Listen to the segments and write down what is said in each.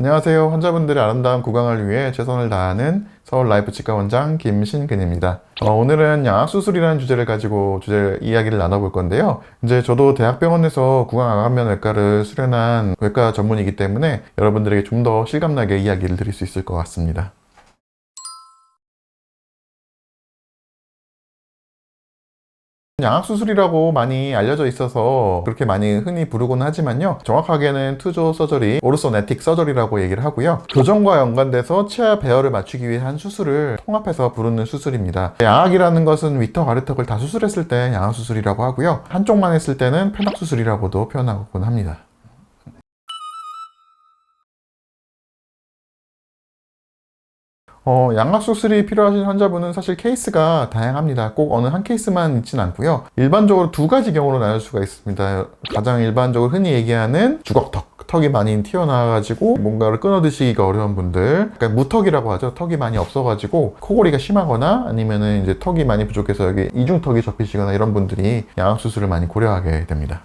안녕하세요. 환자분들의 아름다운 구강을 위해 최선을 다하는 서울 라이프 치과 원장 김신근입니다. 오늘은 양악수술이라는 주제를 가지고 이야기를 나눠볼 건데요. 이제 저도 대학병원에서 구강암면외과를 수련한 외과 전문이기 때문에 여러분들에게 좀 더 실감나게 이야기를 드릴 수 있을 것 같습니다. 양악수술이라고 많이 알려져 있어서 그렇게 많이 흔히 부르곤 하지만요, 정확하게는 투조 서저리, 오르소네틱 서저리라고 얘기를 하고요, 교정과 연관돼서 치아 배열을 맞추기 위해 한 수술을 통합해서 부르는 수술입니다. 양악이라는 것은 위턱, 아래턱을 다 수술했을 때 양악수술이라고 하고요, 한쪽만 했을 때는 편악수술이라고도 표현하곤 합니다. 양악수술이 필요하신 환자분은 사실 케이스가 다양합니다. 꼭 어느 한 케이스만 있진 않고요. 일반적으로 두 가지 경우로 나눌 수가 있습니다. 가장 일반적으로 흔히 얘기하는 주걱턱, 턱이 많이 튀어나와가지고 뭔가를 끊어드시기가 어려운 분들, 그러니까 무턱이라고 하죠. 턱이 많이 없어가지고 코골이가 심하거나 아니면은 이제 턱이 많이 부족해서 여기 이중턱이 접히시거나 이런 분들이 양악수술을 많이 고려하게 됩니다.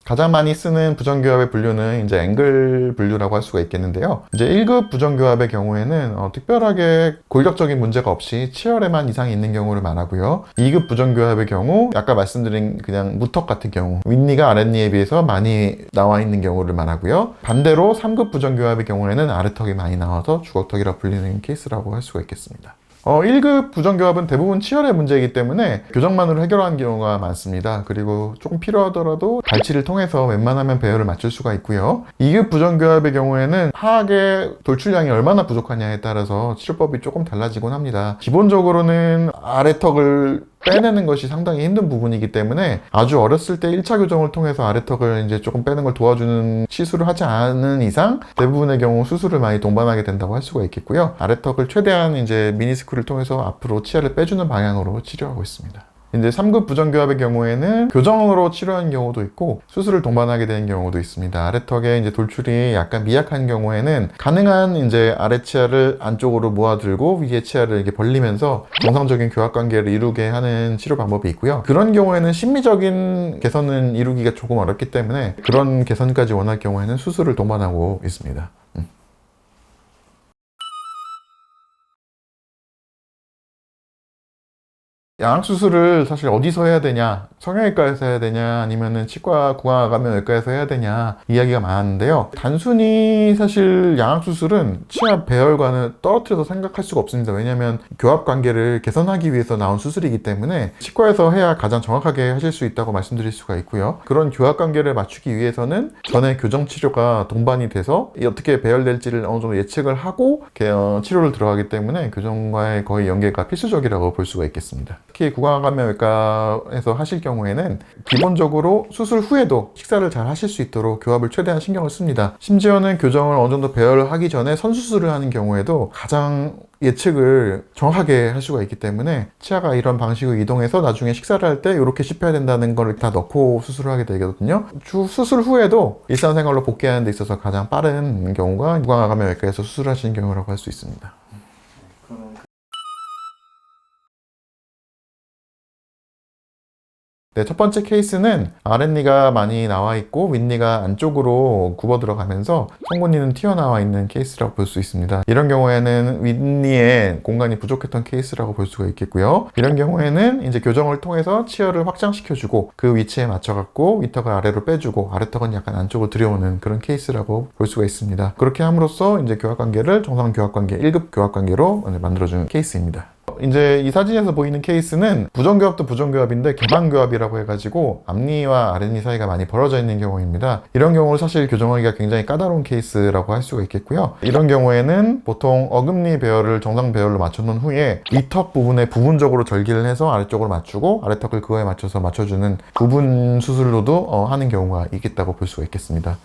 가장 많이 쓰는 부정교합의 분류는 이제 앵글 분류라고 할 수가 있겠는데요. 이제 1급 부정교합의 경우에는 특별하게 골격적인 문제가 없이 치열에만 이상이 있는 경우를 말하고요. 2급 부정교합의 경우, 아까 말씀드린 그냥 무턱 같은 경우, 윗니가 아랫니에 비해서 많이 나와 있는 경우를 말하고요. 반대로 3급 부정교합의 경우에는 아래턱이 많이 나와서 주걱턱이라 불리는 케이스라고 할 수가 있겠습니다. 1급 부정교합은 대부분 치열의 문제이기 때문에 교정만으로 해결하는 경우가 많습니다. 그리고 조금 필요하더라도 발치를 통해서 웬만하면 배열을 맞출 수가 있고요. 2급 부정교합의 경우에는 하악의 돌출량이 얼마나 부족하냐에 따라서 치료법이 조금 달라지곤 합니다. 기본적으로는 아래턱을 빼내는 것이 상당히 힘든 부분이기 때문에 아주 어렸을 때 1차 교정을 통해서 아래턱을 이제 조금 빼는 걸 도와주는 시술을 하지 않은 이상 대부분의 경우 수술을 많이 동반하게 된다고 할 수가 있겠고요. 아래턱을 최대한 이제 미니스크를 통해서 앞으로 치아를 빼주는 방향으로 치료하고 있습니다. 이제 3급 부정교합의 경우에는 교정으로 치료하는 경우도 있고 수술을 동반하게 되는 경우도 있습니다. 아래턱에 이제 돌출이 약간 미약한 경우에는 가능한 이제 아래 치아를 안쪽으로 모아들고 위에 치아를 이렇게 벌리면서 정상적인 교합 관계를 이루게 하는 치료 방법이 있고요. 그런 경우에는 심미적인 개선은 이루기가 조금 어렵기 때문에 그런 개선까지 원할 경우에는 수술을 동반하고 있습니다. 양악수술을 사실 어디서 해야 되냐, 성형외과에서 해야 되냐, 아니면은 치과, 구강암면외과에서 해야 되냐 이야기가 많은데요. 단순히 사실 양악수술은 치아 배열과는 떨어뜨려서 생각할 수가 없습니다. 왜냐하면 교합 관계를 개선하기 위해서 나온 수술이기 때문에 치과에서 해야 가장 정확하게 하실 수 있다고 말씀드릴 수가 있고요. 그런 교합 관계를 맞추기 위해서는 전에 교정 치료가 동반이 돼서 어떻게 배열될지를 어느 정도 예측을 하고 치료를 들어가기 때문에 교정과의 거의 연계가 필수적이라고 볼 수가 있겠습니다. 특히 구강암면외과에서 하실 경우에는 기본적으로 수술 후에도 식사를 잘 하실 수 있도록 교합을 최대한 신경을 씁니다. 심지어는 교정을 어느 정도 배열을 하기 전에 선수술을 하는 경우에도 가장 예측을 정확하게 할 수가 있기 때문에 치아가 이런 방식으로 이동해서 나중에 식사를 할 때 이렇게 씹혀야 된다는 걸 다 넣고 수술을 하게 되거든요. 수술 후에도 일상생활로 복귀하는 데 있어서 가장 빠른 경우가 구강암면외과에서 수술하시는 경우라고 할 수 있습니다. 네, 첫 번째 케이스는 아랫니가 많이 나와 있고 윗니가 안쪽으로 굽어 들어가면서 송곳니는 튀어나와 있는 케이스라고 볼 수 있습니다. 이런 경우에는 윗니에 공간이 부족했던 케이스라고 볼 수가 있겠고요. 이런 경우에는 이제 교정을 통해서 치열을 확장시켜주고 그 위치에 맞춰갖고 위턱을 아래로 빼주고 아래턱은 약간 안쪽으로 들여오는 그런 케이스라고 볼 수가 있습니다. 그렇게 함으로써 이제 교합관계를 정상 교합관계, 1급 교합관계로 만들어주는 케이스입니다. 이제 이 사진에서 보이는 케이스는 부정교합도 부정교합인데 개방교합이라고 해가지고 앞니와 아랫니 사이가 많이 벌어져 있는 경우입니다. 이런 경우를 사실 교정하기가 굉장히 까다로운 케이스라고 할 수가 있겠고요. 이런 경우에는 보통 어금니 배열을 정상 배열로 맞춰놓은 후에 위턱 부분에 부분적으로 절기를 해서 아래쪽으로 맞추고 아래턱을 그거에 맞춰서 맞춰주는 부분 수술로도 하는 경우가 있겠다고 볼 수가 있겠습니다.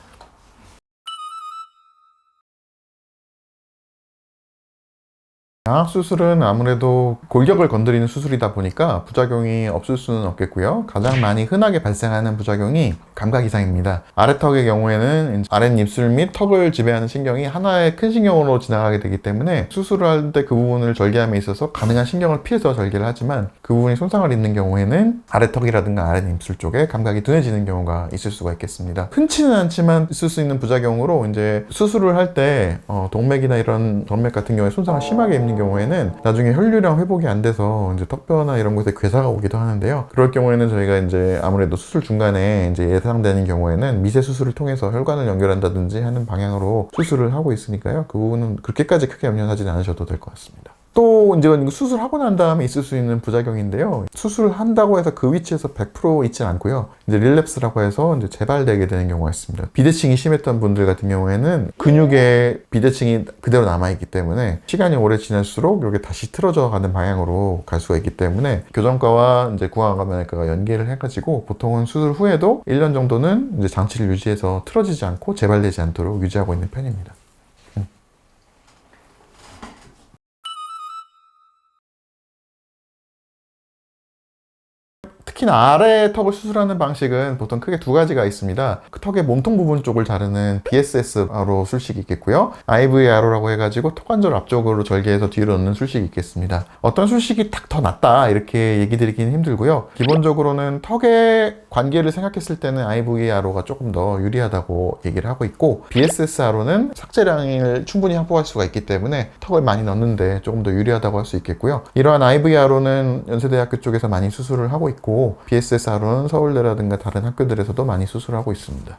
방학 수술은 아무래도 골격을 건드리는 수술이다 보니까 부작용이 없을 수는 없겠고요. 가장 많이 흔하게 발생하는 부작용이 감각 이상입니다. 아래턱의 경우에는 아랫입술 및 턱을 지배하는 신경이 하나의 큰 신경으로 지나가게 되기 때문에 수술을 할 때 그 부분을 절개함에 있어서 가능한 신경을 피해서 절개를 하지만 그 부분이 손상을 입는 경우에는 아래턱이라든가 아랫입술 쪽에 감각이 둔해지는 경우가 있을 수가 있겠습니다. 흔치는 않지만 있을 수 있는 부작용으로 이제 수술을 할 때 동맥이나 이런 동맥 같은 경우에 손상을 심하게 입는 경우에는 나중에 혈류량 회복이 안 돼서 이제 턱뼈나 이런 곳에 괴사가 오기도 하는데요. 그럴 경우에는 저희가 이제 아무래도 수술 중간에 이제 예상되는 경우에는 미세 수술을 통해서 혈관을 연결한다든지 하는 방향으로 수술을 하고 있으니까요. 그 부분은 그렇게까지 크게 염려하지 않으셔도 될 것 같습니다. 또 이제 수술하고 난 다음에 있을 수 있는 부작용인데요. 수술을 한다고 해서 그 위치에서 100% 있진 않고요. 이제 릴랩스라고 해서 이제 재발되게 되는 경우가 있습니다. 비대칭이 심했던 분들 같은 경우에는 근육에 비대칭이 그대로 남아있기 때문에 시간이 오래 지날수록 이게 다시 틀어져 가는 방향으로 갈 수가 있기 때문에 교정과와 이제 구강암외과가 연계를 해가지고 보통은 수술 후에도 1년 정도는 이제 장치를 유지해서 틀어지지 않고 재발되지 않도록 유지하고 있는 편입니다. 특히나 아래 턱을 수술하는 방식은 보통 크게 두 가지가 있습니다. 그 턱의 몸통 부분 쪽을 자르는 BSS로 술식이 있겠고요. IVR로라고 해가지고 턱관절 앞쪽으로 절개해서 뒤로 넣는 술식이 있겠습니다. 어떤 술식이 딱 더 낫다 이렇게 얘기 드리기는 힘들고요. 기본적으로는 턱의 관계를 생각했을 때는 IVR로가 조금 더 유리하다고 얘기를 하고 있고 BSSR로는 삭제량을 충분히 확보할 수가 있기 때문에 턱을 많이 넣는데 조금 더 유리하다고 할 수 있겠고요. 이러한 IVR로는 연세대학교 쪽에서 많이 수술을 하고 있고 BSSR로는 서울대라든가 다른 학교들에서도 많이 수술하고 있습니다.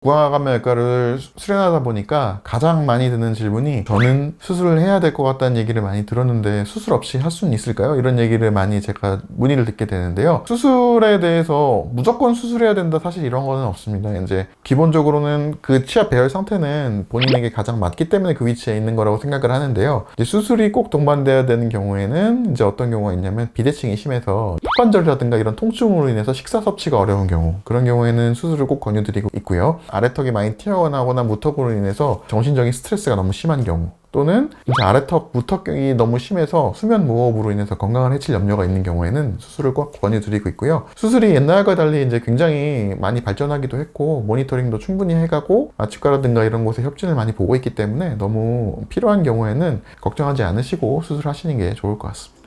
구강암외과를 수련하다 보니까 가장 많이 드는 질문이 저는 수술을 해야 될 것 같다는 얘기를 많이 들었는데 수술 없이 할 수는 있을까요? 이런 얘기를 많이 제가 문의를 듣게 되는데요. 수술에 대해서 무조건 수술해야 된다 사실 이런 거는 없습니다. 이제 기본적으로는 그 치아 배열 상태는 본인에게 가장 맞기 때문에 그 위치에 있는 거라고 생각을 하는데요. 이제 수술이 꼭 동반돼야 되는 경우에는 이제 어떤 경우가 있냐면 비대칭이 심해서 턱관절이라든가 이런 통증으로 인해서 식사 섭취가 어려운 경우 그런 경우에는 수술을 꼭 권유드리고 있고요. 아래턱이 많이 튀어나오거나 무턱으로 인해서 정신적인 스트레스가 너무 심한 경우 또는 이제 아래턱 무턱경이 너무 심해서 수면 무호흡으로 인해서 건강을 해칠 염려가 있는 경우에는 수술을 꼭 권유드리고 있고요. 수술이 옛날과 달리 이제 굉장히 많이 발전하기도 했고 모니터링도 충분히 해가고 치과라든가 이런 곳에 협진을 많이 보고 있기 때문에 너무 필요한 경우에는 걱정하지 않으시고 수술하시는 게 좋을 것 같습니다.